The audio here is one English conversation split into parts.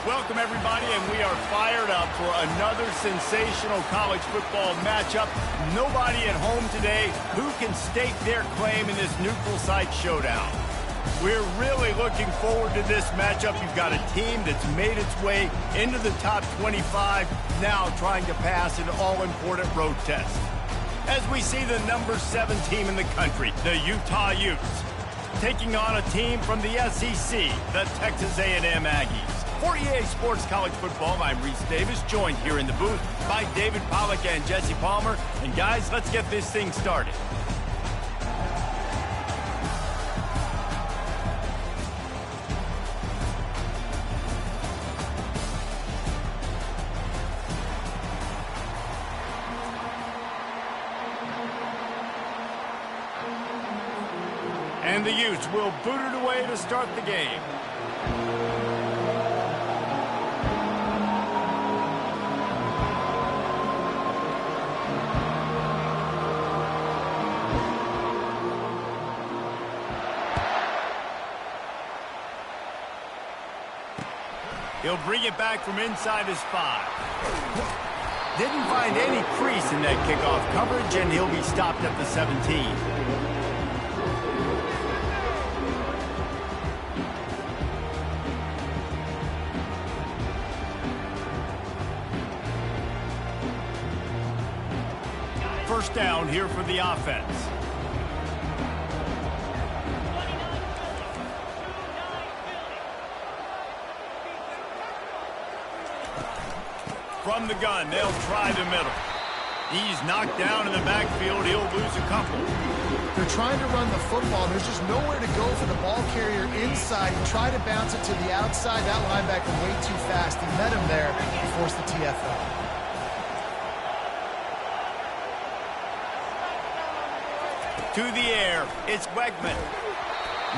Welcome, everybody, and we are fired up for another sensational college football matchup. Nobody at home today who can stake their claim in this neutral site showdown. We're really looking forward to this matchup. You've got a team that's made its way into the top 25, now trying to pass an all-important road test. As we see the number 7 team in the country, the Utah Utes, taking on a team from the SEC, the Texas A&M Aggies. For EA Sports College Football, I'm Reese Davis, joined here in the booth by David Pollack and Jesse Palmer. And guys, let's get this thing started. And the Utes will boot it away to start the game. He'll bring it back from inside his 5. Didn't find any crease in that kickoff coverage, and he'll be stopped at the 17. First down here for the offense. From the gun, they'll try the middle. He's knocked down in the backfield. He'll lose a couple. They're trying to run the football. There's just nowhere to go for the ball carrier inside. He tried to bounce it to the outside. That linebacker way too fast. He met him there and forced the TFL. To the air, it's Wegman.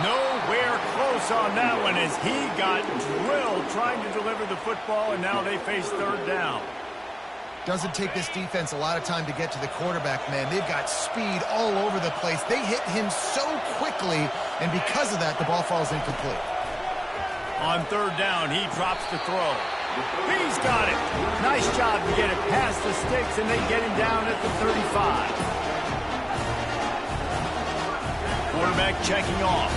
Nowhere close on that one as he got drilled trying to deliver the football, and now they face third down. Doesn't take this defense a lot of time to get to the quarterback, man. They've got speed all over the place. They hit him so quickly, and because of that, the ball falls incomplete. On third down, he drops the throw. He's got it. Nice job to get it past the sticks, and they get him down at the 35. Quarterback checking off.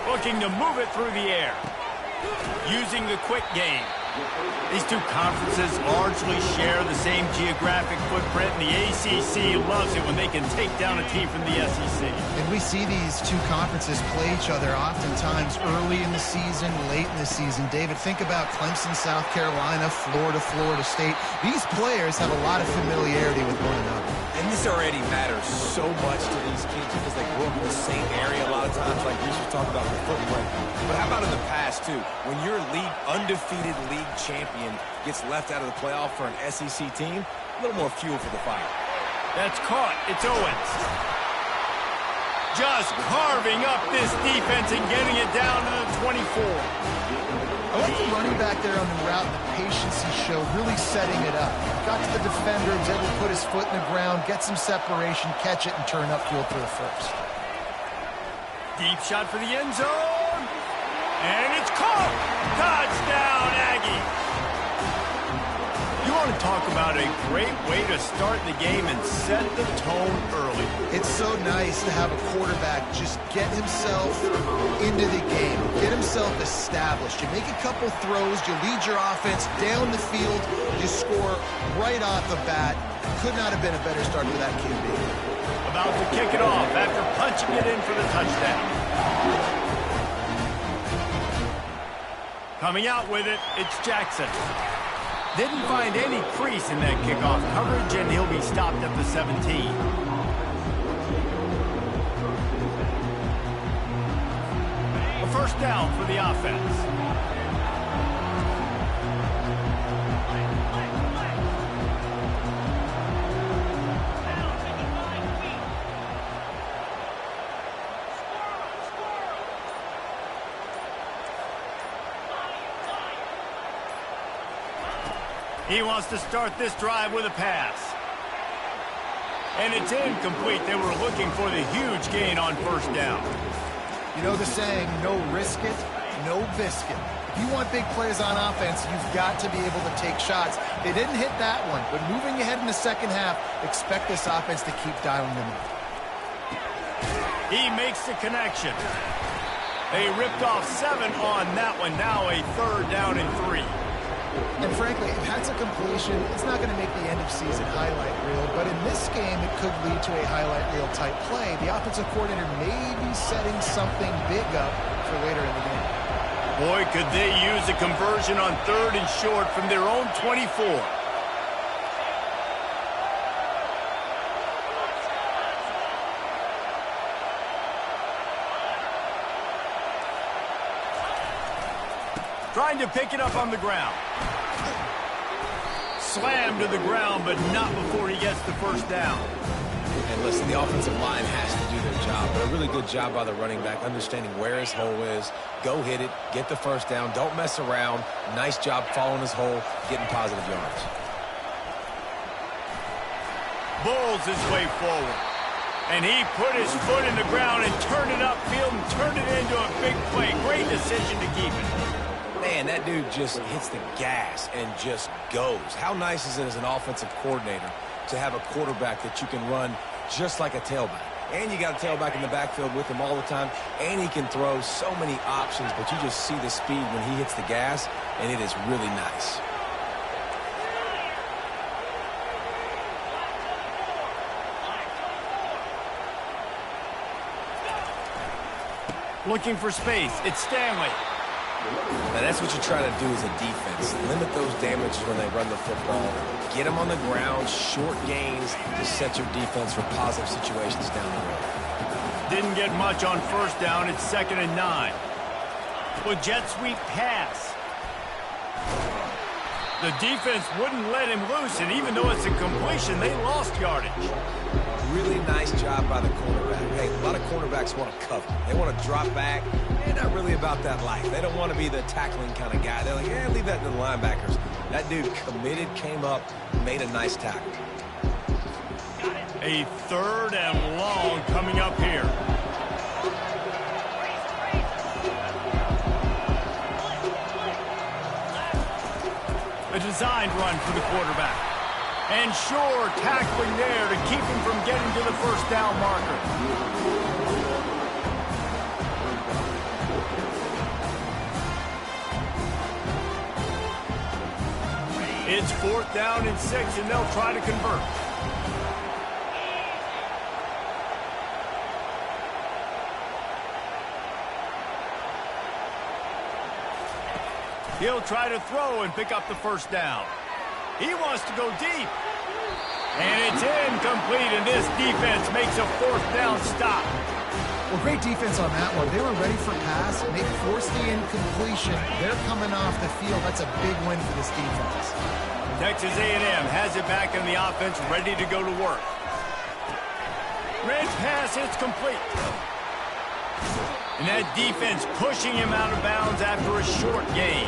Looking to move it through the air. Using the quick game. These two conferences largely share the same geographic footprint, and the ACC loves it when they can take down a team from the SEC. And we see these two conferences play each other oftentimes early in the season, late in the season. David, think about Clemson, South Carolina, Florida, Florida State. These players have a lot of familiarity with one another. And this already matters so much to these kids because they grew up in the same area a lot of times, like Reese was talking about the footprint. But how about in the past, too? When your undefeated league champion gets left out of the playoff for an SEC team, a little more fuel for the fire. That's caught. It's Owens. Just carving up this defense and getting it down to the 24. I like the running back there on the route and the patience he showed, really setting it up. Got to the defender, was able to put his foot in the ground, get some separation, catch it, and turn upfield for the first. Deep shot for the end zone. And it's caught. Touchdown, Aggie. You want to talk about a great way to start the game and set the tone early. It's so nice to have a quarterback just get himself into the game, get himself established. You make a couple throws, you lead your offense down the field, you score right off the bat. Could not have been a better start for that QB. About to kick it off after punching it in for the touchdown. Coming out with it, it's Jackson. Didn't find any crease in that kickoff coverage, and he'll be stopped at the 17. A first down for the offense. He wants to start this drive with a pass. And it's incomplete. They were looking for the huge gain on first down. You know the saying, no risk it, no biscuit. If you want big plays on offense, you've got to be able to take shots. They didn't hit that one, but moving ahead in the second half, expect this offense to keep dialing them up. He makes the connection. They ripped off 7 on that one. Now a 3rd down and 3. And frankly, if that's a completion, it's not going to make the end-of-season highlight reel. But in this game, it could lead to a highlight reel type play. The offensive coordinator may be setting something big up for later in the game. Boy, could they use a conversion on 3rd and short from their own 24. Trying to pick it up on the ground. Slammed to the ground, but not before he gets the first down. And listen, the offensive line has to do their job, but a really good job by the running back, understanding where his hole is. Go hit it, get the first down, don't mess around. Nice job following his hole, getting positive yards. Bowls his way forward. And he put his foot in the ground and turned it upfield and turned it into a big play. Great decision to keep it. Man, that dude just hits the gas and just goes. How nice is it as an offensive coordinator to have a quarterback that you can run just like a tailback? And you got a tailback in the backfield with him all the time, and he can throw so many options, but you just see the speed when he hits the gas, and it is really nice. Looking for space. It's Stanley. Now, that's what you try to do as a defense. Limit those damages when they run the football. Get them on the ground, short gains to set your defense for positive situations down the road. Didn't get much on 1st down. It's 2nd and 9. With jet sweep pass. The defense wouldn't let him loose, and even though it's a completion, they lost yardage. Really nice job by the cornerback. Hey, a lot of cornerbacks want to cover. They want to drop back. They're not really about that life. They don't want to be the tackling kind of guy. They're like, yeah, leave that to the linebackers. That dude committed, came up, made a nice tackle. A 3rd and long coming up here. A designed run for the quarterback. And sure, tackling there to keep him from getting to the 1st down marker. It's 4th down and 6, and they'll try to convert. He'll try to throw and pick up the 1st down. He wants to go deep. And it's incomplete, and this defense makes a 4th down stop. Well, great defense on that one. They were ready for pass, and they forced the incompletion. They're coming off the field. That's a big win for this defense. Texas A&M has it back in the offense, ready to go to work. Red pass, it's complete. And that defense pushing him out of bounds after a short gain.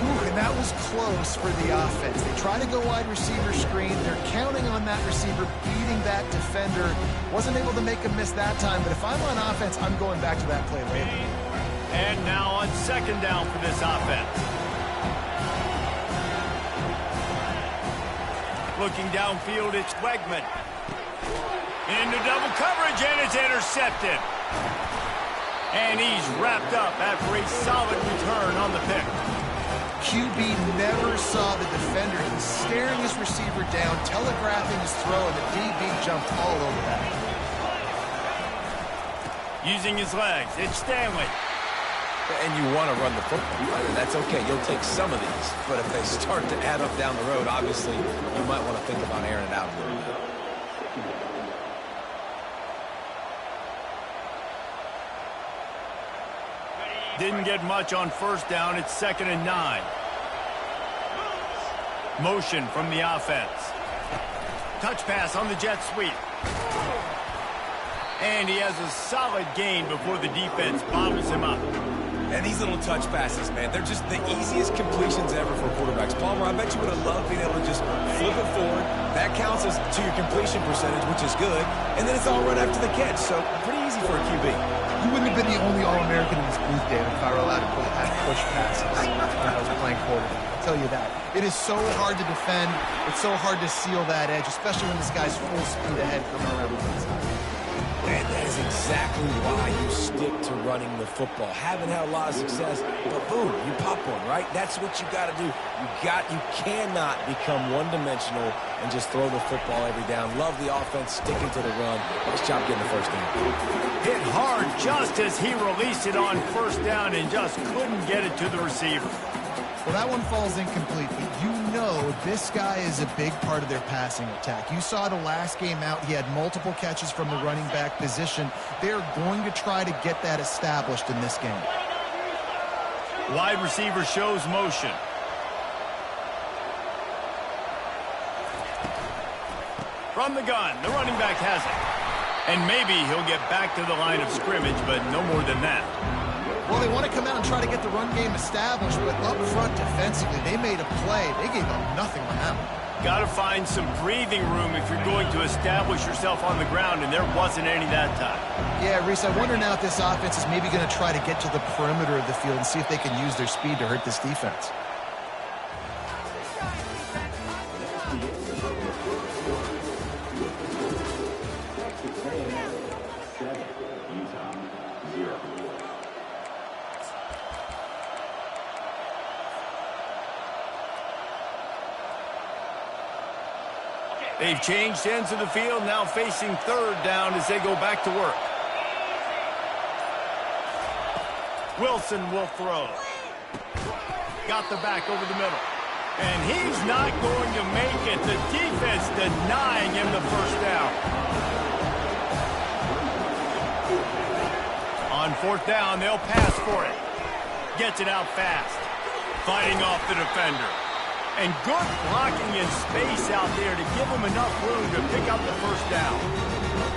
Ooh, and that was close for the offense. They try to go wide receiver screen. They're counting on that receiver beating that defender. Wasn't able to make a miss that time, but if I'm on offense, I'm going back to that play later. And now on 2nd down for this offense. Looking downfield, it's Wegman. Into double coverage, and it's intercepted. And he's wrapped up after a solid return on the pick. QB never saw the defender. He's staring his receiver down, telegraphing his throw, and the DB jumped all over that. Using his legs, it's Stanley. And you want to run the football, right? And that's okay. You'll take some of these. But if they start to add up down the road, obviously, you might want to think about airing it out a little bit. Didn't get much on 1st down. It's 2nd and 9. Motion from the offense. Touch pass on the jet sweep. And he has a solid gain before the defense bottles him up. And these little touch passes, man, they're just the easiest completions ever for quarterbacks. Palmer, I bet you would have loved being able to just flip it forward. That counts as to your completion percentage, which is good. And then it's all right after the catch, so pretty easy for a QB. You wouldn't have been the only All-American in this booth, David, if I were allowed to push passes when I was playing quarterback. I'll tell you that. It is so hard to defend. It's so hard to seal that edge, especially when this guy's full speed ahead coming around the inside. And that is exactly why you stick to running the football. Haven't had a lot of success, but boom, you pop one, right? That's what you got to do. You cannot become one-dimensional and just throw the football every down. Love the offense, sticking to the run. Nice job getting the first down. Hit hard just as he released it on first down and just couldn't get it to the receiver. Well, that one falls incomplete, but you know this guy is a big part of their passing attack. You saw the last game out, he had multiple catches from the running back position. They're going to try to get that established in this game. Wide receiver shows motion. From the gun, the running back has it. And maybe he'll get back to the line of scrimmage, but no more than that. Well, they want to come out and try to get the run game established, but up front defensively, they made a play. They gave up nothing on that one. Got to find some breathing room if you're going to establish yourself on the ground, and there wasn't any that time. Yeah, Reese, I wonder now if this offense is maybe going to try to get to the perimeter of the field and see if they can use their speed to hurt this defense. They've changed ends of the field, now facing third down as they go back to work. Wilson will throw. Got the back over the middle. And he's not going to make it. The defense denying him the first down. On fourth down, they'll pass for it. Gets it out fast. Fighting off the defender. And good blocking in space out there to give them enough room to pick up the first down.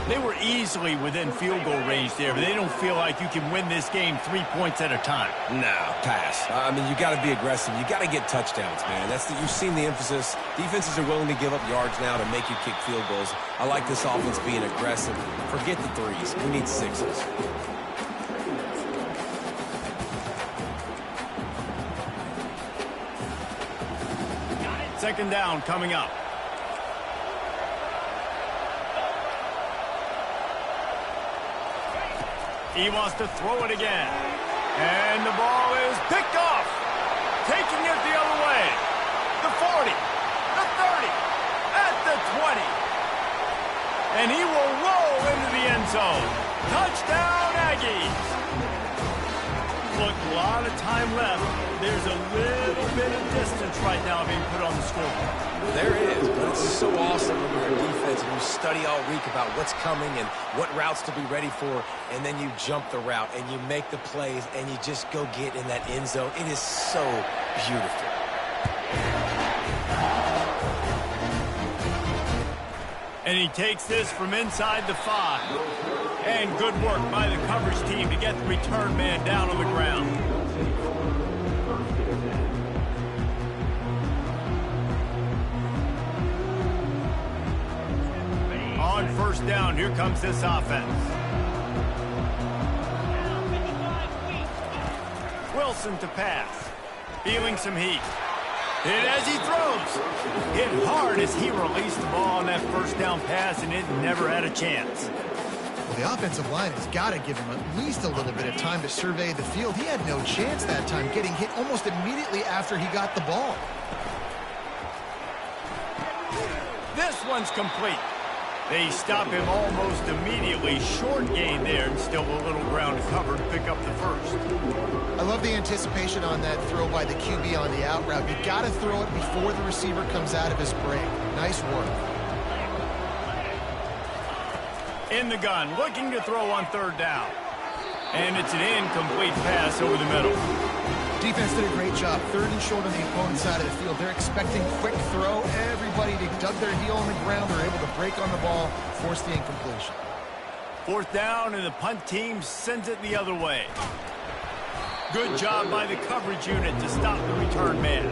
They were easily within field goal range there, but they don't feel like you can win this game 3 points at a time. No, pass. I mean, you got to be aggressive. You got to get touchdowns, man. You've seen the emphasis. Defenses are willing to give up yards now to make you kick field goals. I like this offense being aggressive. Forget the threes. We need sixes. Second down coming up. He wants to throw it again. And the ball is picked off. Taking it the other way. The 40. The 30. At the 20. And he will roll into the end zone. Touchdown, Aggies. Look, a lot of time left. There's a little bit of distance right now being put on the scoreboard. There is, but it's so awesome when you're a defense and you study all week about what's coming and what routes to be ready for, and then you jump the route and you make the plays and you just go get in that end zone. It is so beautiful. And he takes this from inside the 5. And good work by the coverage team to get the return man down on the ground. On first down, here comes this offense. Wilson to pass. Feeling some heat. Hit as he throws. Hit hard as he released the ball on that first down pass, and it never had a chance. Well, the offensive line has got to give him at least a little bit of time to survey the field. He had no chance that time, getting hit almost immediately after he got the ball. This one's complete. They stop him almost immediately. Short gain there, and still a little ground to cover to pick up the first. I love the anticipation on that throw by the QB on the out route. You got to throw it before the receiver comes out of his break. Nice work. In the gun, looking to throw on third down. And it's an incomplete pass over the middle. Defense did a great job. Third and short on the opponent's side of the field. They're expecting quick throw. Everybody dug their heel on the ground. They're able to break on the ball, force the incompletion. Fourth down, and the punt team sends it the other way. Good job by the coverage unit to stop the return man.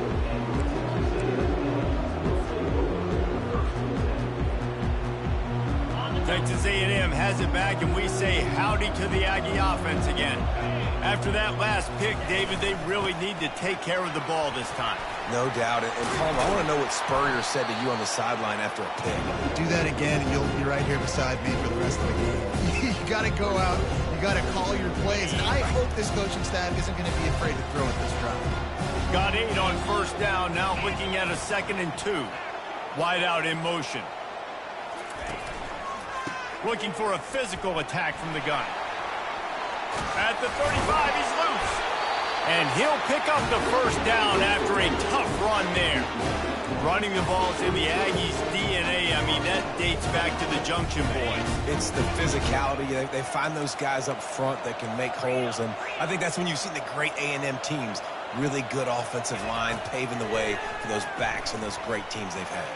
Texas A&M has it back, and we say howdy to the Aggie offense again. After that last pick, David, they really need to take care of the ball this time. No doubt. And Paul, I want to know what Spurrier said to you on the sideline after a pick. Do that again, and you'll be right here beside me for the rest of the game. You got to go out. You got to call your plays. And I hope this coaching staff isn't going to be afraid to throw at this drive. Got 8 on first down. Now looking at a 2nd and 2. Wide out in motion. Looking for a physical attack from the gun. At the 35, he's loose. And he'll pick up the first down after a tough run there. Running the ball's in the Aggies' DNA. I mean, that dates back to the Junction Boys. It's the physicality. They find those guys up front that can make holes. And I think that's when you've seen the great A&M teams. Really good offensive line paving the way for those backs and those great teams they've had.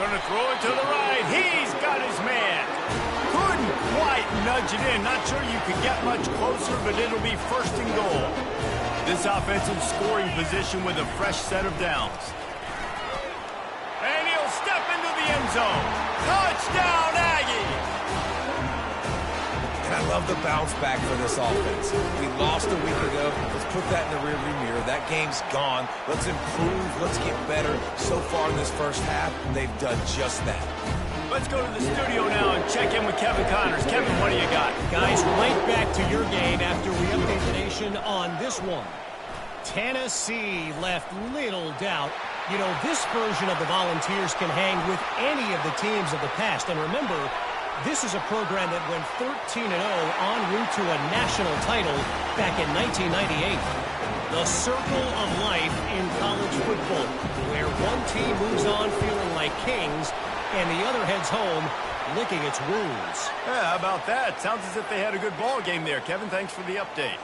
Gonna throw it to the right. He's got his man. Couldn't quite nudge it in. Not sure you could get much closer, but it'll be 1st and goal. This offense in scoring position with a fresh set of downs. And he'll step into the end zone. Touchdown, Aggie! And I love the bounce back for this offense. We lost a week ago. Let's put that in the rearview mirror. That game's gone. Let's improve. Let's get better. So far in this first half, they've done just that. Let's go to the studio now and check in with Kevin Connors. Kevin, what do you got? Guys, right back to your game after we update the nation on this one. Tennessee left little doubt. You know, this version of the Volunteers can hang with any of the teams of the past. And remember, this is a program that went 13-0 en route to a national title back in 1998. The circle of life in college football, where one team moves on feeling like kings and the other heads home licking its wounds. Yeah, how about that? Sounds as if they had a good ball game there. Kevin, thanks for the update.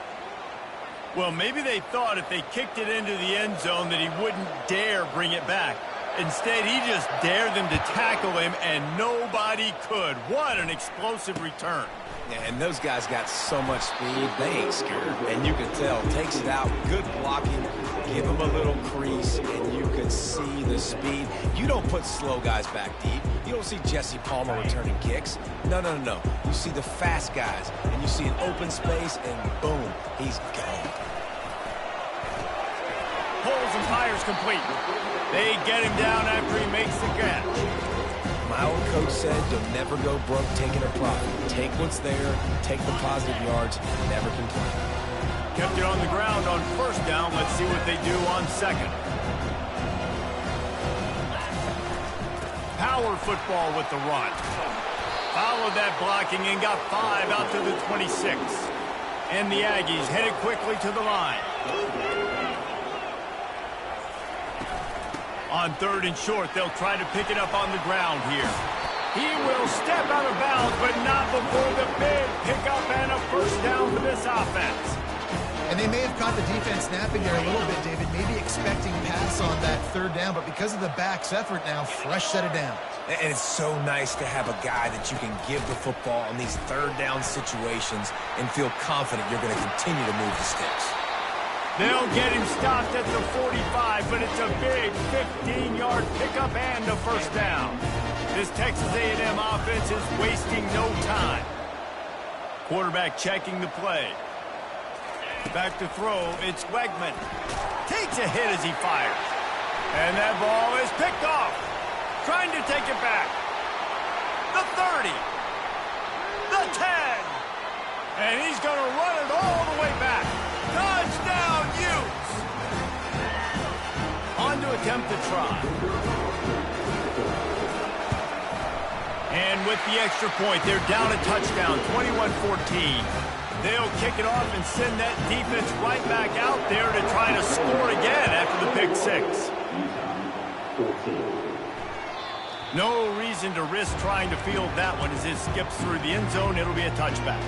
Well, maybe they thought if they kicked it into the end zone that he wouldn't dare bring it back. Instead, he just dared them to tackle him, and nobody could. What an explosive return. Yeah, and those guys got so much speed, they ain't scared. And you can tell, takes it out, good blocking, give them a little crease, and you can see the speed. You don't put slow guys back deep. You don't see Jesse Palmer returning kicks. No, no, no, no. You see the fast guys, and you see an open space, and boom, he's gone. Holes and tires complete. They get him down after he makes the catch. My old coach said you'll never go broke taking a profit. Take what's there, take the positive yards, never complain. Kept it on the ground on first down. Let's see what they do on 2nd. Power football with the run. Followed that blocking and got 5 out to the 26. And the Aggies headed quickly to the line. On 3rd and short, they'll try to pick it up on the ground here. He will step out of bounds, but not before the big pickup and a first down for this offense. And they may have caught the defense napping there a little bit, David, maybe expecting pass on that 3rd down, but because of the back's effort now, fresh set of downs. And it's so nice to have a guy that you can give the football in these 3rd down situations and feel confident you're going to continue to move the sticks. They'll get him stopped at the 45, but it's a big 15-yard pickup and a first down. This Texas A&M offense is wasting no time. Quarterback checking the play. Back to throw, it's Wegman. Takes a hit as he fires. And that ball is picked off. Trying to take it back. The 30. The 10. And he's going to run it all the way back. Touchdown, Utes! On to attempt to try. And with the extra point, they're down a touchdown, 21-14. They'll kick it off and send that defense right back out there to try to score again after the pick 6. No reason to risk trying to field that one as it skips through the end zone. It'll be a touchback.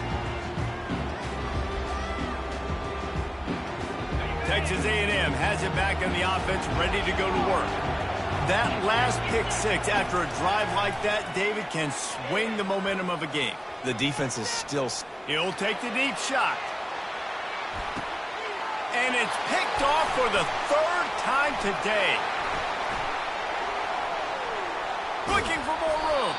Texas A&M has it back in the offense, ready to go to work. That last pick 6 after a drive like that, David, can swing the momentum of a game. The defense is still... He'll take the deep shot. And it's picked off for the third time today. Looking for more room.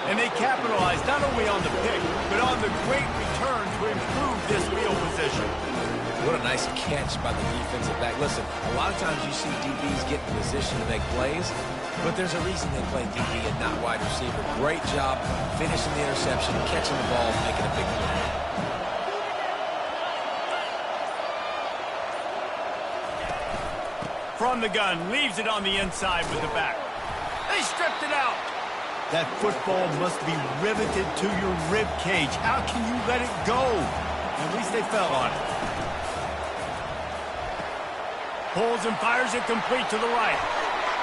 And they capitalize not only on the pick, but on the great return to improve this field position. What a nice catch by the defensive back. Listen, a lot of times you see DBs get in position to make plays, but there's a reason they play DB and not wide receiver. Great job finishing the interception, catching the ball, and making a big play. From the gun, leaves it on the inside with the back. They stripped it out. That football must be riveted to your rib cage. How can you let it go? At least they fell on it. Pulls and fires it complete to the right.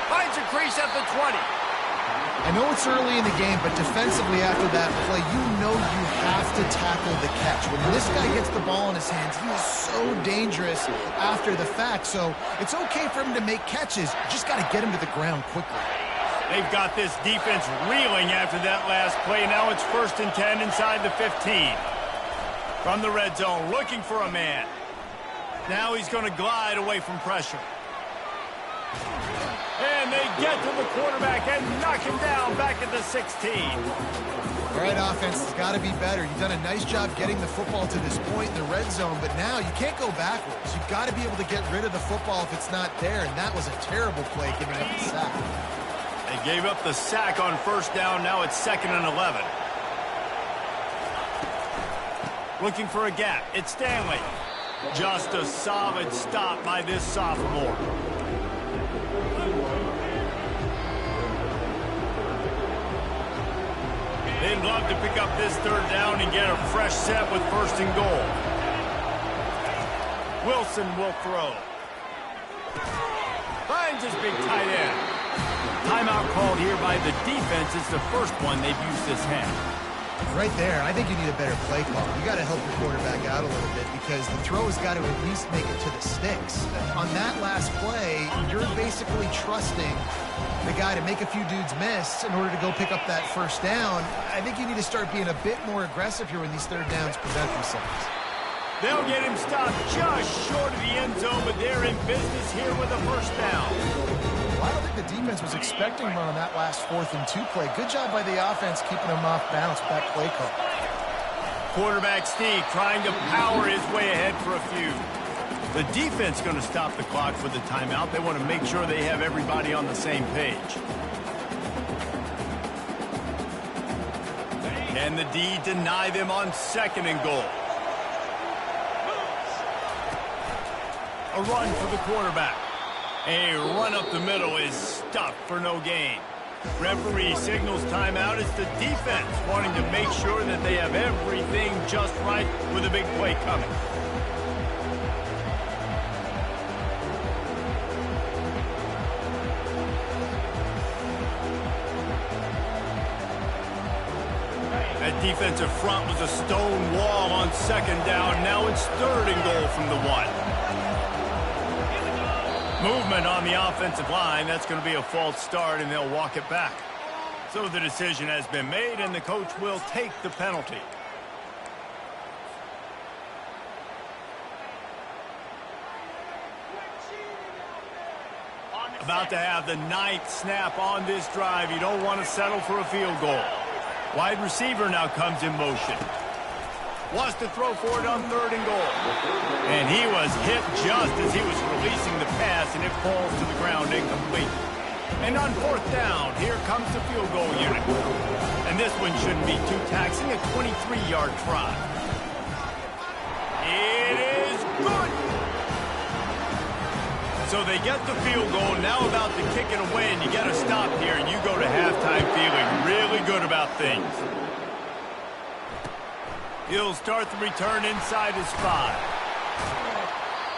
Finds a crease at the 20. I know it's early in the game, but defensively after that play, you know you have to tackle the catch. When this guy gets the ball in his hands, he is so dangerous after the fact. So it's okay for him to make catches. You just got to get him to the ground quickly. They've got this defense reeling after that last play. Now it's 1st and 10 inside the 15. From the red zone, looking for a man. Now he's going to glide away from pressure. And they get to the quarterback and knock him down back at the 16. All right, offense has got to be better. You've done a nice job getting the football to this point in the red zone, but now you can't go backwards. You've got to be able to get rid of the football if it's not there, and that was a terrible play giving up the sack. They gave up the sack on 1st down. Now it's 2nd and 11. Looking for a gap. It's Stanley. Just a solid stop by this sophomore. They'd love to pick up this 3rd down and get a fresh set with 1st and goal. Wilson will throw. Finds his big tight end. Timeout called here by the defense. It's the first one they've used this half. Right there, I think you need a better play call. You got to help your quarterback out a little bit because the throw has got to at least make it to the sticks. On that last play, you're basically trusting the guy to make a few dudes miss in order to go pick up that 1st down. I think you need to start being a bit more aggressive here when these 3rd downs present themselves. They'll get him stopped just short of the end zone, but they're in business here with a 1st down. Well, I don't think the defense was expecting one on that last 4th and 2 play. Good job by the offense keeping them off balance with that play call. Quarterback Steve trying to power his way ahead for a few. The defense going to stop the clock for the timeout. They want to make sure they have everybody on the same page. Can the D deny them on 2nd and goal? A run for the quarterback. A run up the middle is stuffed for no gain. Referee signals timeout. It's the defense wanting to make sure that they have everything just right with a big play coming. That defensive front was a stone wall on 2nd down. Now it's 3rd and goal from the 1. Movement on the offensive line. That's going to be a false start, and they'll walk it back. So the decision has been made, and the coach will take the penalty. About to have the 9th snap on this drive. You don't want to settle for a field goal. Wide receiver now comes in motion. Wants to throw for it on 3rd and goal. And he was hit just as he was releasing the pass, and it falls to the ground incomplete. And on 4th down, here comes the field goal unit. And this one shouldn't be too taxing, a 23-yard try. It is good. So they get the field goal, now about to kick it away, and you get a stop here, and you go to halftime feeling really good about things. He'll start the return inside his 5.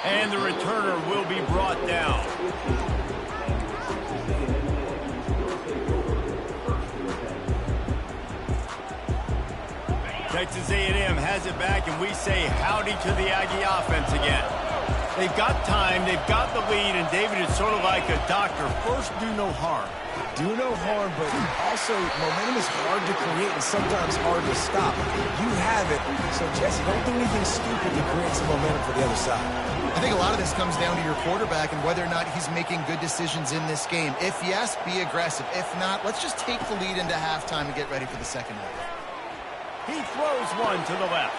And the returner will be brought down. Texas A&M has it back, and we say howdy to the Aggie offense again. They've got time, they've got the lead, and David is sort of like a doctor. First, do no harm. Do no harm, but also momentum is hard to create and sometimes hard to stop. You have it, so Jesse, don't do anything stupid to create some momentum for the other side. I think a lot of this comes down to your quarterback and whether or not he's making good decisions in this game. If yes, be aggressive. If not, let's just take the lead into halftime and get ready for the second half. He throws one to the left.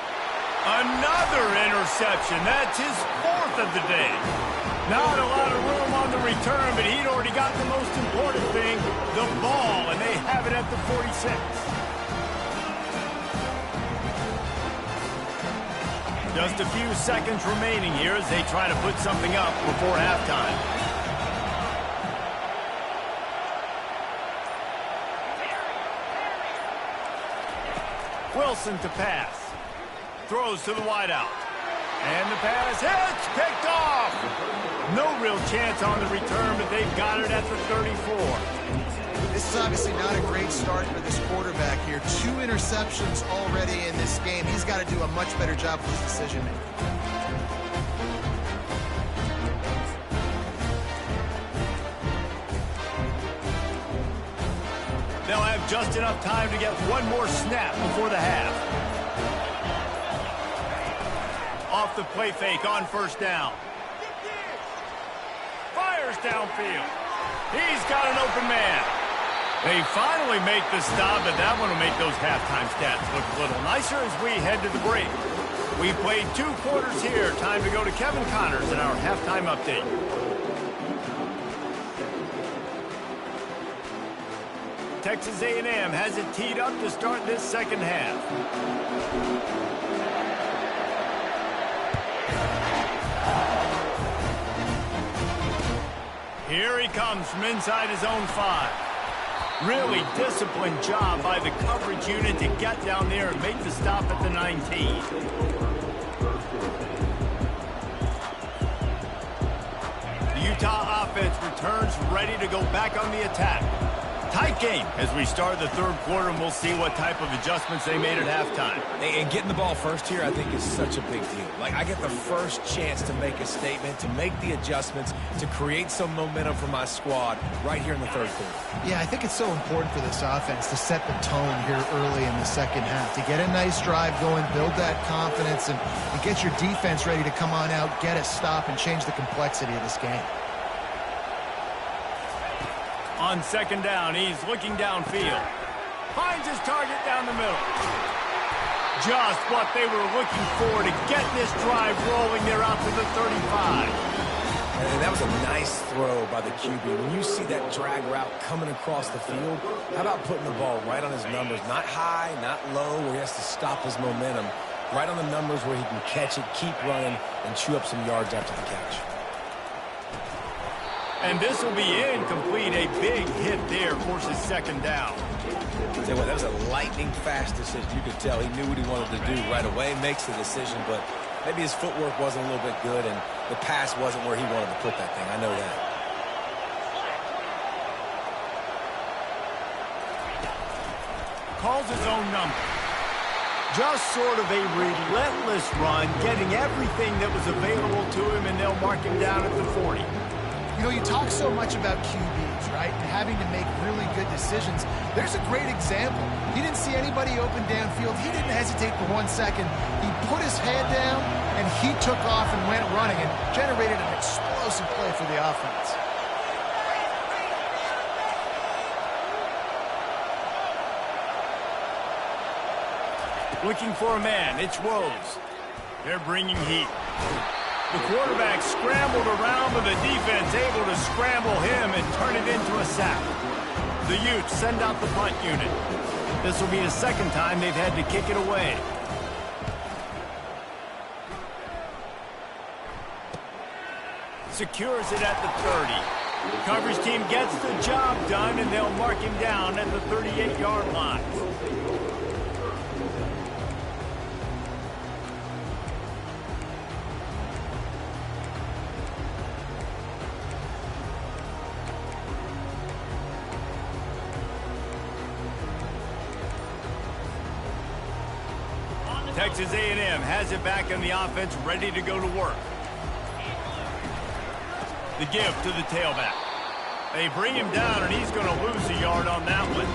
Another interception. That's his fourth of the day. Not a lot of room on the return, but he'd already got the most important thing, the ball, and they have it at the 46. Just a few seconds remaining here as they try to put something up before halftime. Wilson to pass. Throws to the wideout. And the pass hits, picked off. No real chance on the return, but they've got it at the 34. This is obviously not a great start for this quarterback here. 2 interceptions already in this game. He's got to do a much better job with his decision-making. They'll have just enough time to get one more snap before the half. Off the play fake on first down. Fires downfield. He's got an open man. They finally make the stop, but that one will make those halftime stats look a little nicer as we head to the break. We played 2 quarters here. Time to go to Kevin Connors in our halftime update. Texas A&M has it teed up to start this second half. Here he comes from inside his own 5. Really disciplined job by the coverage unit to get down there and make the stop at the 19. The Utah offense returns ready to go back on the attack. Tight game as we start the third quarter, and we'll see what type of adjustments they made at halftime. And getting the ball first here, I think, is such a big deal. Like, I get the first chance to make a statement, to make the adjustments, to create some momentum for my squad right here in the third quarter. Yeah, I think it's so important for this offense to set the tone here early in the second half, to get a nice drive going, build that confidence, and get your defense ready to come on out, get a stop, and change the complexity of this game. On second down, he's looking downfield. Finds his target down the middle. Just what they were looking for to get this drive rolling. They're out to the 35. And that was a nice throw by the QB. When you see that drag route coming across the field, how about putting the ball right on his numbers? Not high, not low, where he has to stop his momentum. Right on the numbers where he can catch it, keep running, and chew up some yards after the catch. And this will be incomplete. A big hit there forces second down. Tell you what, that was a lightning-fast decision. You could tell he knew what he wanted to do right away, makes the decision, but maybe his footwork wasn't a little bit good, and the pass wasn't where he wanted to put that thing. I know that. Calls his own number. Just sort of a relentless run, getting everything that was available to him, and they'll mark him down at the 40. You know, you talk so much about QBs, right? And having to make really good decisions. There's a great example. He didn't see anybody open downfield. He didn't hesitate for 1 second. He put his head down, and he took off and went running and generated an explosive play for the offense. Looking for a man. It's Rose. They're bringing heat. The quarterback scrambled around, but the defense able to scramble him and turn it into a sack. The Utes send out the punt unit. This will be the second time they've had to kick it away. Secures it at the 30. Coverage team gets the job done, and they'll mark him down at the 38-yard line. Texas A&M has it back in the offense, ready to go to work. The give to the tailback. They bring him down, and he's going to lose a yard on that one.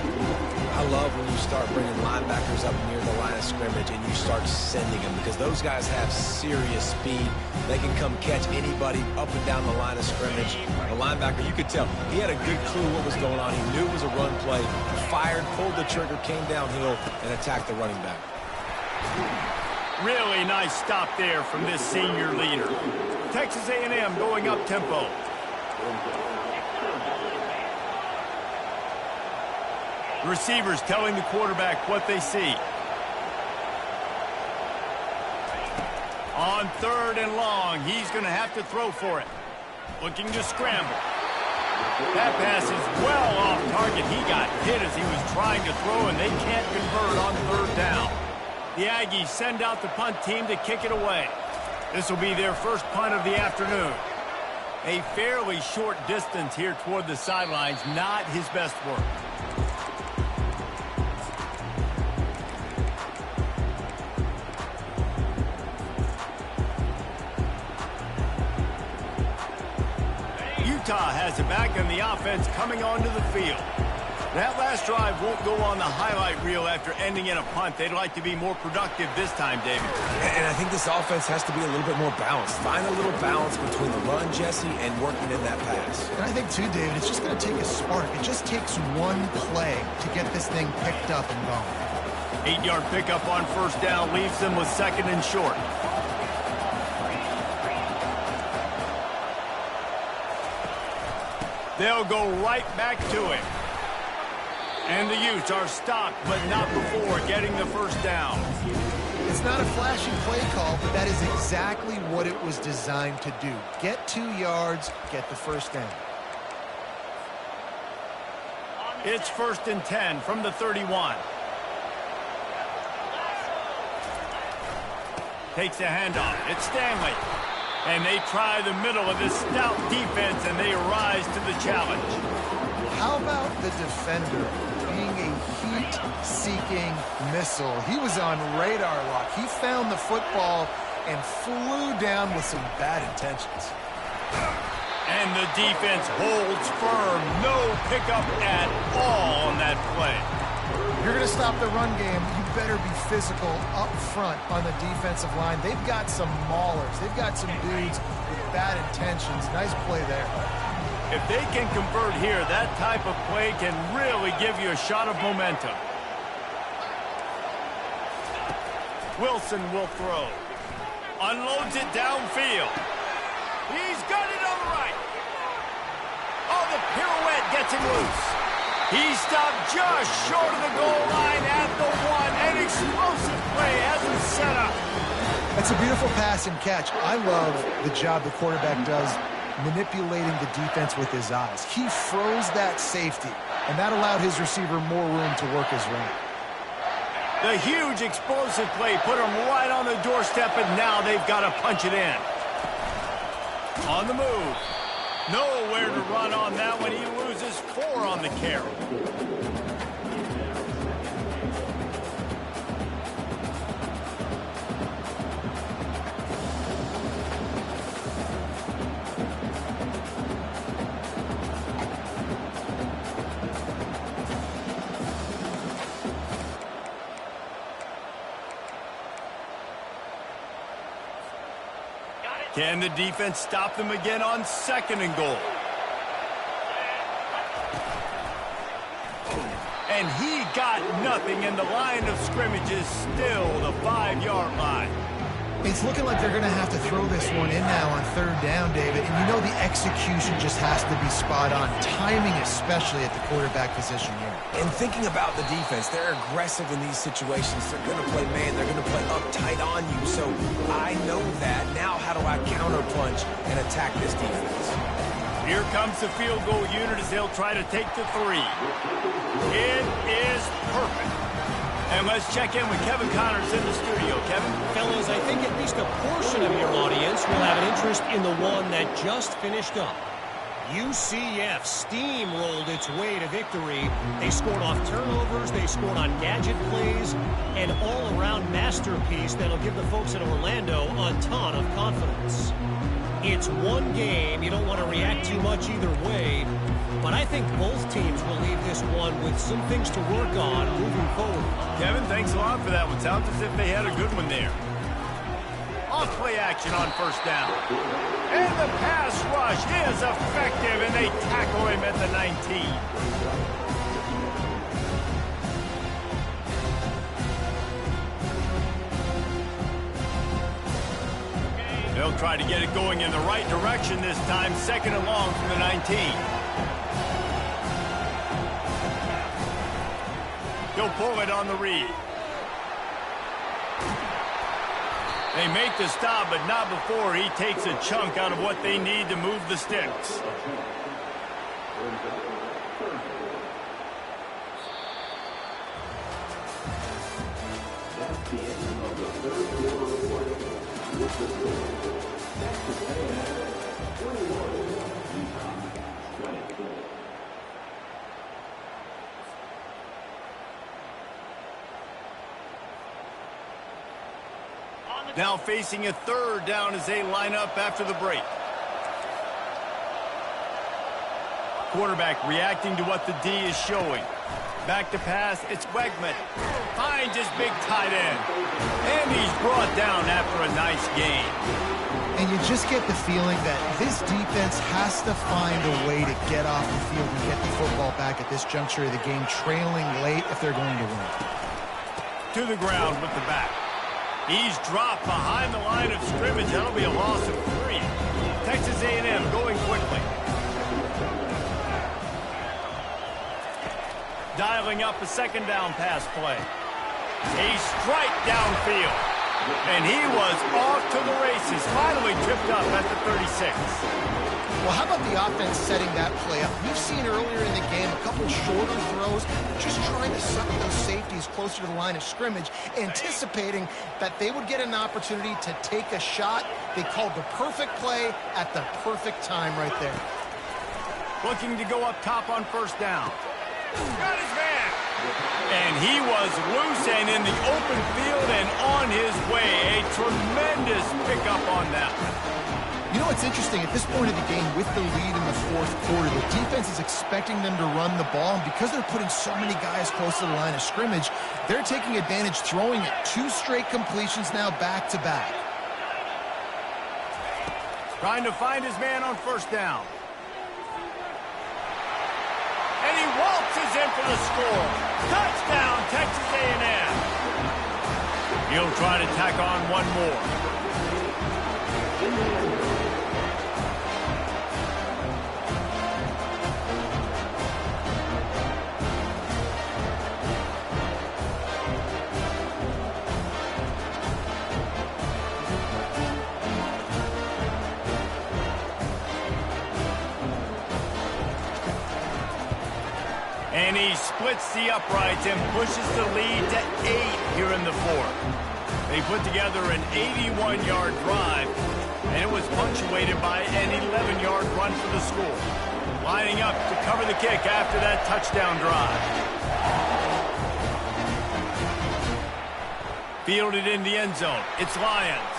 I love when you start bringing linebackers up near the line of scrimmage and you start sending them, because those guys have serious speed. They can come catch anybody up and down the line of scrimmage. The linebacker, you could tell, he had a good clue what was going on. He knew it was a run play. He fired, pulled the trigger, came downhill, and attacked the running back. Really nice stop there from this senior leader. Texas A&M going up tempo. Receivers telling the quarterback what they see. On 3rd and long, he's going to have to throw for it. Looking to scramble. That pass is well off target. He got hit as he was trying to throw, and they can't convert on 3rd down. The Aggies send out the punt team to kick it away. This will be their first punt of the afternoon. A fairly short distance here toward the sidelines, not his best work. Utah has it back, and the offense coming onto the field. That last drive won't go on the highlight reel after ending in a punt. They'd like to be more productive this time, David. And I think this offense has to be a little bit more balanced. Find a little balance between the run, Jesse, and working in that pass. And I think, too, David, it's just going to take a spark. It just takes one play to get this thing picked up and going. 8-yard pickup on 1st down leaves them with 2nd and short. They'll go right back to him. And the Utes are stopped, but not before getting the 1st down. It's not a flashy play call, but that is exactly what it was designed to do. Get 2 yards, get the 1st down. It's 1st and 10 from the 31. Takes a handoff. It's Stanley. And they try the middle of this stout defense, and they rise to the challenge. How about the defender being a heat-seeking missile? He was on radar lock. He found the football and flew down with some bad intentions. And the defense holds firm. No pickup at all on that play. You're going to stop the run game, you better be physical up front on the defensive line. They've got some maulers. They've got some dudes with bad intentions. Nice play there. If they can convert here, that type of play can really give you a shot of momentum. Wilson will throw. Unloads it downfield. He's got it on the right. Oh, the pirouette gets him loose. He stopped just short of the goal line at the 1. An explosive play has him set up. That's a beautiful pass and catch. I love the job the quarterback does manipulating the defense with his eyes. He froze that safety, and that allowed his receiver more room to work his route. The huge explosive play put him right on the doorstep, and now they've got to punch it in. On the move. Nowhere to run on that one. He loses 4 on the carry. Can the defense stop them again on 2nd and goal? And he got nothing, and the line of scrimmage is still the 5-yard line. It's looking like they're going to have to throw this one in now on 3rd down, David. And you know the execution just has to be spot on. Timing especially at the quarterback position here. And thinking about the defense, they're aggressive in these situations. They're going to play man. They're going to play uptight on you. So I know that. Now how do I counterpunch and attack this defense? Here comes the field goal unit as they'll try to take the 3. It is perfect. And let's check in with Kevin Connors in the studio. Kevin? Fellas, I think at least a portion of your audience will have an interest in the one that just finished up. UCF steamrolled its way to victory. They scored off turnovers, they scored on gadget plays, an all-around masterpiece that'll give the folks in Orlando a ton of confidence. It's one game. You don't want to react too much either way, but I think both teams will leave this one with some things to work on moving forward. Kevin, thanks a lot for that one. Sounds as if they had a good one there. Off play action on first down. And the pass rush is effective, and they tackle him at the 19. They'll try to get it going in the right direction this time, second and long from the 19. He'll pull it on the read. They make the stop, but not before he takes a chunk out of what they need to move the sticks. Now facing a third down as they line up after the break. Quarterback reacting to what the D is showing. Back to pass, it's Wegman. Finds his big tight end. And he's brought down after a nice gain. And you just get the feeling that this defense has to find a way to get off the field and get the football back at this juncture of the game, trailing late if they're going to win. To the ground with the back. He's dropped behind the line of scrimmage. That'll be a loss of 3. Texas A&M going quickly. Dialing up a second down pass play. A strike downfield. And he was off to the races. Finally tripped up at the 36. Well, how about the offense setting that play up? We've seen earlier in the game a couple shorter throws, just trying to suck those safeties closer to the line of scrimmage, anticipating that they would get an opportunity to take a shot. They called the perfect play at the perfect time right there. Looking to go up top on first down. Got his man. And he was loose and in the open field and on his way. A tremendous pickup on that one. You know what's interesting? At this point of the game, with the lead in the fourth quarter, the defense is expecting them to run the ball, and because they're putting so many guys close to the line of scrimmage, they're taking advantage, throwing it. 2 straight completions now back-to-back. Trying to find his man on first down. And he waltzes in for the score. Touchdown, Texas A&M. He'll try to tack on one more. And he splits the uprights and pushes the lead to 8 here in the fourth. They put together an 81-yard drive, and it was punctuated by an 11-yard run for the score. Lining up to cover the kick after that touchdown drive. Fielded in the end zone. It's Lions.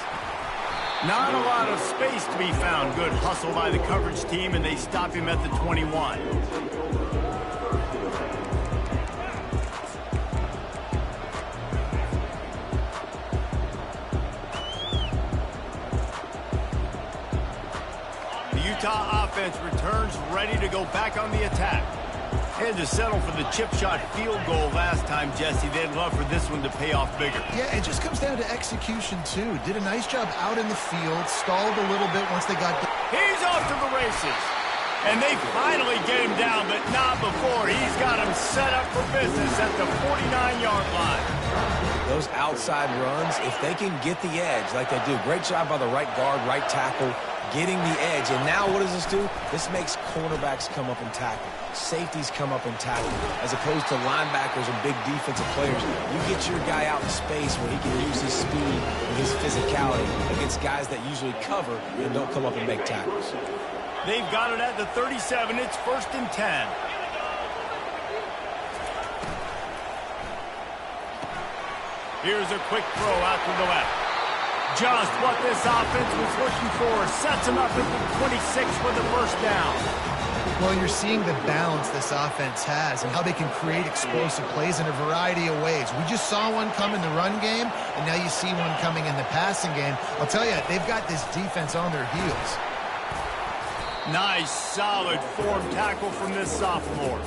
Not a lot of space to be found. Good hustle by the coverage team, and they stop him at the 21. Utah offense returns ready to go back on the attack. Had to settle for the chip shot field goal last time, Jesse. They'd love for this one to pay off bigger. Yeah, it just comes down to execution, too. Did a nice job out in the field, stalled a little bit once they got... He's off to the races. And they finally get him down, but not before. He's got him set up for business at the 49-yard line. Those outside runs, if they can get the edge like they do, great job by the right guard, right tackle, getting the edge. And now what does this do? This makes cornerbacks come up and tackle. Safeties come up and tackle. As opposed to linebackers and big defensive players, you get your guy out in space where he can use his speed and his physicality against guys that usually cover and don't come up and make tackles. They've got it at the 37. It's 1st and 10. Here's a quick throw out to the left. Just what this offense was looking for. Sets them up at the 26 for the 1st down. Well, you're seeing the balance this offense has and how they can create explosive plays in a variety of ways. We just saw one come in the run game, and now you see one coming in the passing game. I'll tell you, they've got this defense on their heels. Nice, solid form tackle from this sophomore.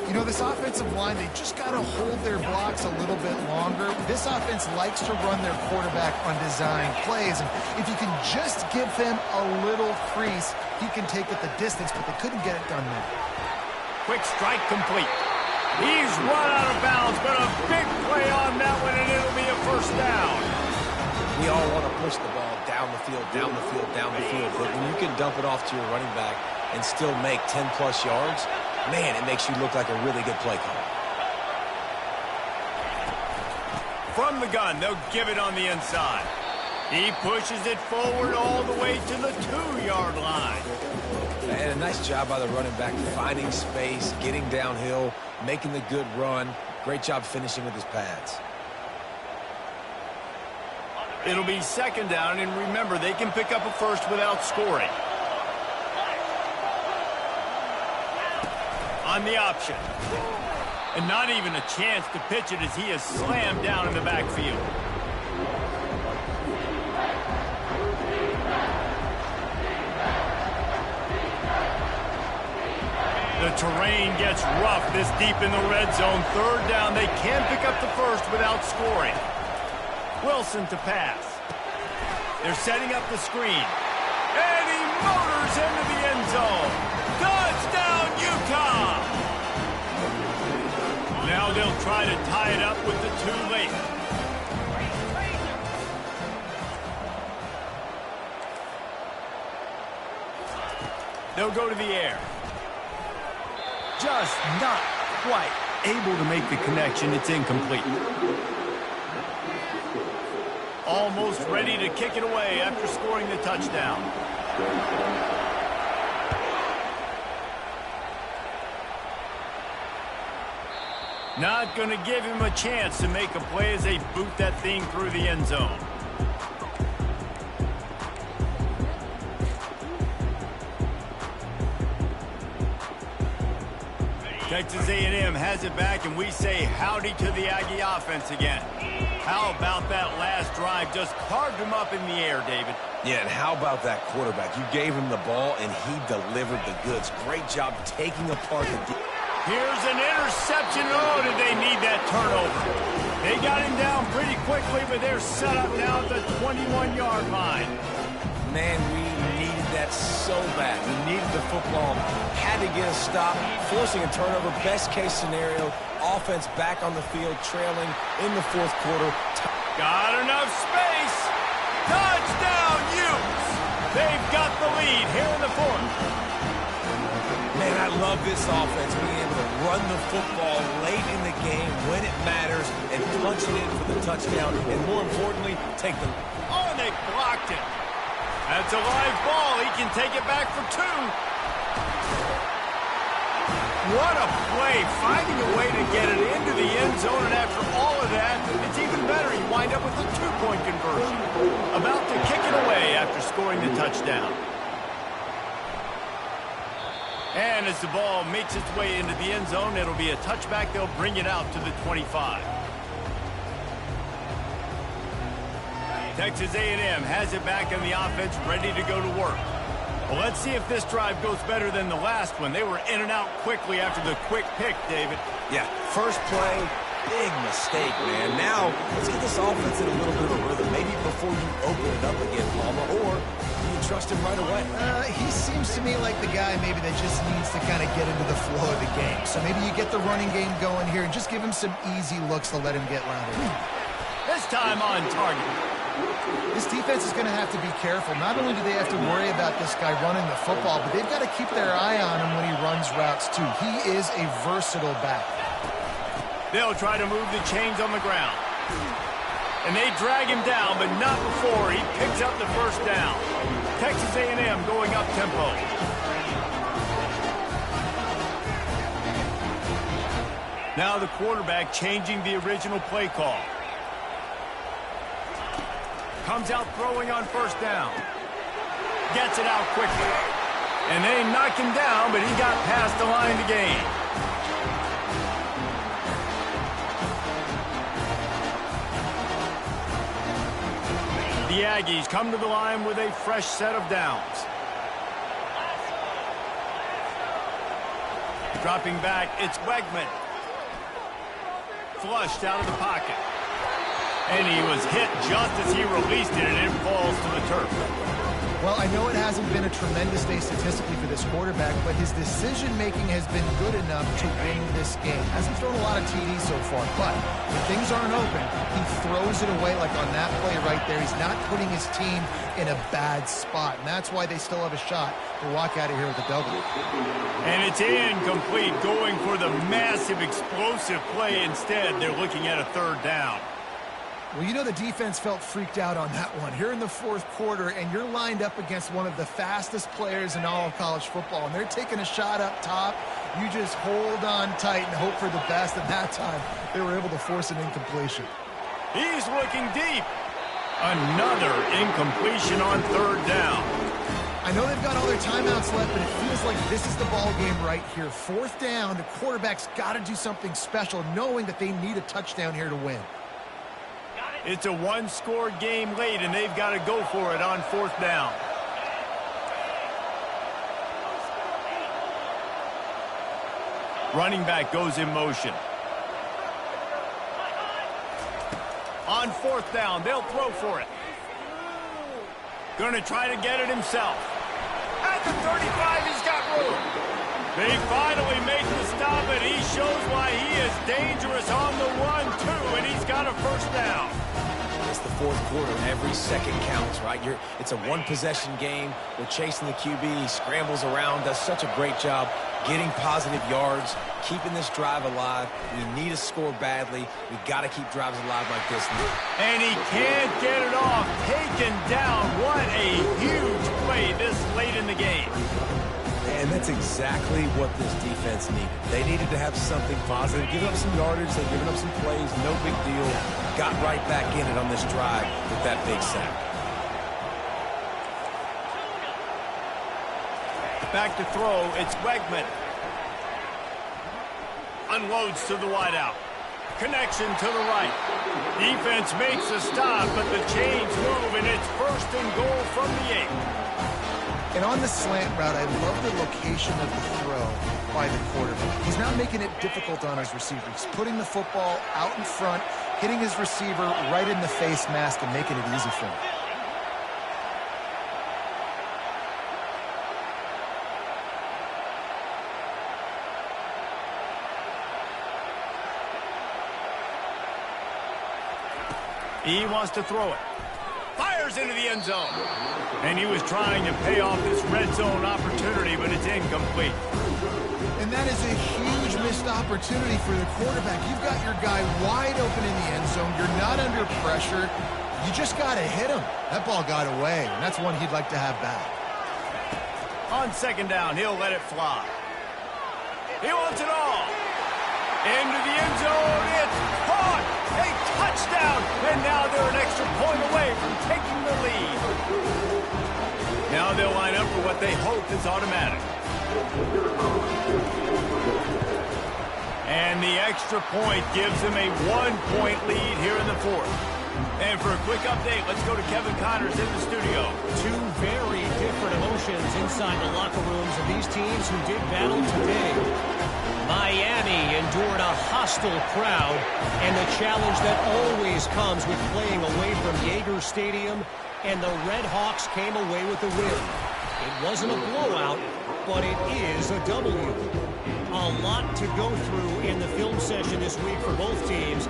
You know, this offensive line, they just got to hold their blocks a little bit longer. This offense likes to run their quarterback on design plays, and if you can just give him a little crease, he can take it the distance, but they couldn't get it done there. Quick strike complete. He's run out of bounds, but a big play on that one, and it'll be a 1st down. We all want to push the ball down the field, down the field, down the field, but when you can dump it off to your running back and still make 10-plus yards, man, it makes you look like a really good play caller. From the gun, they'll give it on the inside. He pushes it forward all the way to the 2-yard line. And a nice job by the running back, finding space, getting downhill, making the good run. Great job finishing with his pads. It'll be 2nd down, and remember, they can pick up a 1st without scoring. On the option. And not even a chance to pitch it as he is slammed down in the backfield. The terrain gets rough this deep in the red zone. 3rd down, they can pick up the 1st without scoring. Wilson to pass. They're setting up the screen. And he motors into the end zone. Touchdown, Utah! Now they'll try to tie it up with the 2 late. They'll go to the air. Just not quite able to make the connection. It's incomplete. Almost ready to kick it away after scoring the touchdown. Not going to give him a chance to make a play as they boot that thing through the end zone. Texas A&M has it back, and we say howdy to the Aggie offense again. How about that last drive? Just carved him up in the air, David. Yeah, and how about that quarterback? You gave him the ball, and he delivered the goods. Great job taking apart the... Here's an interception. Oh, did they need that turnover? They got him down pretty quickly, but they're set up now at the 21-yard line. Man, we needed that so bad. We needed the football. Had to get a stop, forcing a turnover. Best case scenario, offense back on the field, trailing in the 4th quarter. Got enough space. Touchdown, Utes. They've got the lead here in the 4th. Man, I love this offense, being able to run the football late in the game when it matters and punch it in for the touchdown, and more importantly, take the... Oh, and they blocked it. That's a live ball. He can take it back for 2. What a play, finding a way to get it into the end zone, and after all of that, it's even better. You wind up with a 2-point conversion. About to kick it away after scoring the touchdown. And as the ball makes its way into the end zone, it'll be a touchback. They'll bring it out to the 25. Texas A&M has it back in the offense, ready to go to work. Well, let's see if this drive goes better than the last one. They were in and out quickly after the quick pick, David. Yeah, first play, big mistake, man. Now, let's get this offense in a little bit of a rhythm. Maybe before you open it up again, Palmer, or you trust him right away? He seems to me like the guy maybe that just needs to kind of get into the flow of the game. So maybe you get the running game going here and just give him some easy looks to let him get rounded. This time on target. This defense is going to have to be careful. Not only do they have to worry about this guy running the football, but they've got to keep their eye on him when he runs routes, too. He is a versatile back. They'll try to move the chains on the ground. And they drag him down, but not before he picks up the first down. Texas A&M going up tempo. Now the quarterback changing the original play call. Comes out throwing on first down. Gets it out quickly. And they knock him down, but he got past the line to gain. The Aggies come to the line with a fresh set of downs. Dropping back, it's Wegman. Flushed out of the pocket. And he was hit just as he released it, and it falls to the turf. Well, I know it hasn't been a tremendous day statistically for this quarterback, but his decision-making has been good enough to win this game. Hasn't thrown a lot of TDs so far, but when things aren't open, he throws it away like on that play right there. He's not putting his team in a bad spot, and that's why they still have a shot to walk out of here with a W. And it's incomplete, going for the massive explosive play. Instead, they're looking at a third down. Well, you know the defense felt freaked out on that one. Here in the fourth quarter, and you're lined up against one of the fastest players in all of college football, and they're taking a shot up top. You just hold on tight and hope for the best, and that time they were able to force an incompletion. He's looking deep. Another incompletion on third down. I know they've got all their timeouts left, but it feels like this is the ball game right here. Fourth down, the quarterback's got to do something special, knowing that they need a touchdown here to win. It's a one-score game late, and they've got to go for it on fourth down. Running back goes in motion. On fourth down, they'll throw for it. Going to try to get it himself. At the 35, he's got room. They finally make the stop, and he shows why he is dangerous on the run, too, and he's got a first down. It's the fourth quarter. Every second counts, right? It's a one-possession game. We're chasing the QB. He scrambles around, does such a great job getting positive yards, keeping this drive alive. We need to score badly. We got to keep drives alive like this. And he can't get it off. Taken down. What a huge play this late in the game. And that's exactly what this defense needed. They needed to have something positive. Giving up some yardage, they've given up some plays, no big deal. Got right back in it on this drive with that big sack. Back to throw, it's Wegman. Unloads to the wideout. Connection to the right. Defense makes a stop, but the chains move, and it's first and goal from the 8. And on the slant route, I love the location of the throw by the quarterback. He's not making it difficult on his receiver. He's putting the football out in front, hitting his receiver right in the face mask and making it easy for him. He wants to throw it. Fires into the end zone. And he was trying to pay off this red zone opportunity, but it's incomplete. And that is a huge missed opportunity for the quarterback. You've got your guy wide open in the end zone. You're not under pressure. You just got to hit him. That ball got away, and that's one he'd like to have back. On second down, he'll let it fly. He wants it all. Into the end zone. It's caught. A touchdown. And now they're an extra point away from taking the lead. Now they'll line up for what they hope is automatic. And the extra point gives them a 1-point lead here in the fourth. And for a quick update, let's go to Kevin Connors in the studio. Two very different emotions inside the locker rooms of these teams who did battle today. Miami endured a hostile crowd and the challenge that always comes with playing away from Yager Stadium, and the Red Hawks came away with the win. It wasn't a blowout, but it is a W. A lot to go through in the film session this week for both teams,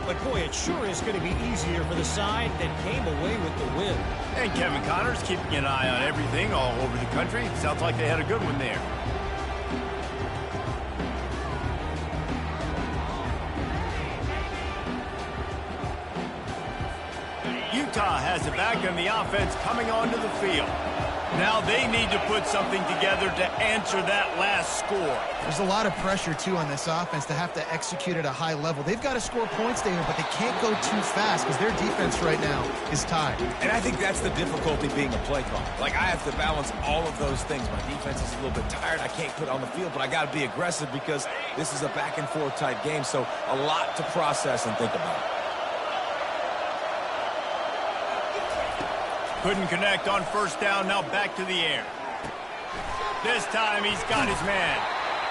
but boy, it sure is going to be easier for the side that came away with the win. And Kevin Connors keeping an eye on everything all over the country. Sounds like they had a good one there. Utah has has it back, and the offense coming onto the field. Now they need to put something together to answer that last score. There's a lot of pressure, too, on this offense to have to execute at a high level. They've got to score points, David, but they can't go too fast because their defense right now is tied. And I think that's the difficulty being a play caller. Like, I have to balance all of those things. My defense is a little bit tired. I can't put it on the field, but I got to be aggressive because this is a back-and-forth type game, so a lot to process and think about. Couldn't connect on first down, now back to the air. This time he's got his man.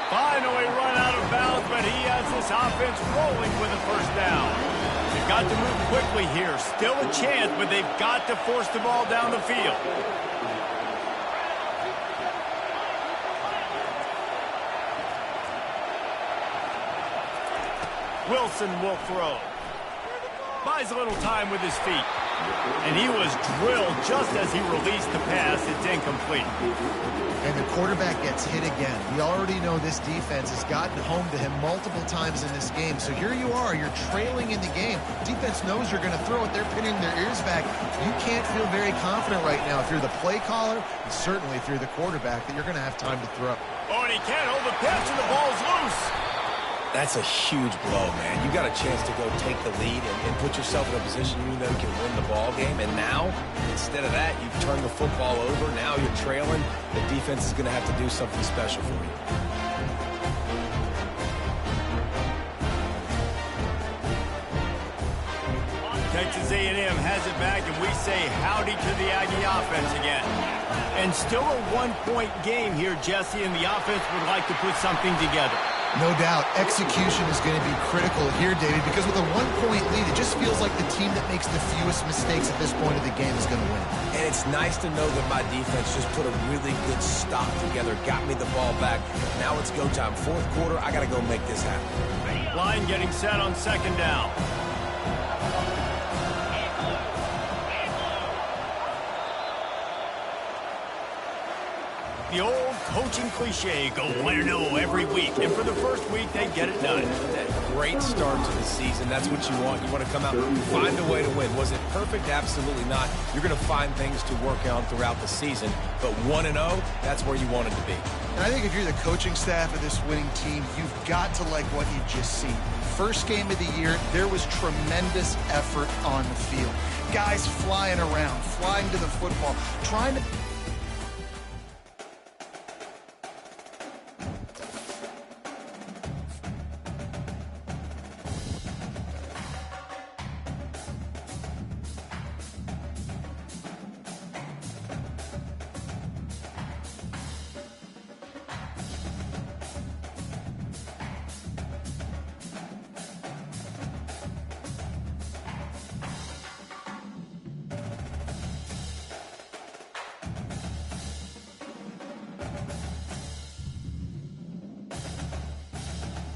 Finally run out of bounds, but he has this offense rolling with a first down. They've got to move quickly here. Still a chance, but they've got to force the ball down the field. Wilson will throw. Buys a little time with his feet. And he was drilled just as he released the pass. It's incomplete. And the quarterback gets hit again. We already know this defense has gotten home to him multiple times in this game. So here you are. You're trailing in the game. Defense knows you're going to throw it. They're pinning their ears back. You can't feel very confident right now if you're the play caller, and certainly if you're the quarterback, that you're going to have time to throw. Oh, and he can't hold the pitch, and the ball's loose. That's a huge blow, man. You got a chance to go take the lead and put yourself in a position you know can win the ball game. And now, instead of that, you've turned the football over. Now you're trailing. The defense is going to have to do something special for you. Texas A&M has it back, and we say howdy to the Aggie offense again. And still a one-point game here, Jesse, and the offense would like to put something together. No doubt, execution is going to be critical here, David, because with a one-point lead, it just feels like the team that makes the fewest mistakes at this point of the game is going to win. And it's nice to know that my defense just put a really good stop together, got me the ball back. Now it's go time. Fourth quarter, I got to go make this happen. Line getting set on second down. The old coaching cliche, go win or no every week. And for the first week, they get it done. That great start to the season. That's what you want. You want to come out and find a way to win. Was it perfect? Absolutely not. You're going to find things to work on throughout the season. But 1-0, that's where you want it to be. And I think if you're the coaching staff of this winning team, you've got to like what you've just seen. First game of the year, there was tremendous effort on the field. Guys flying around, flying to the football, trying to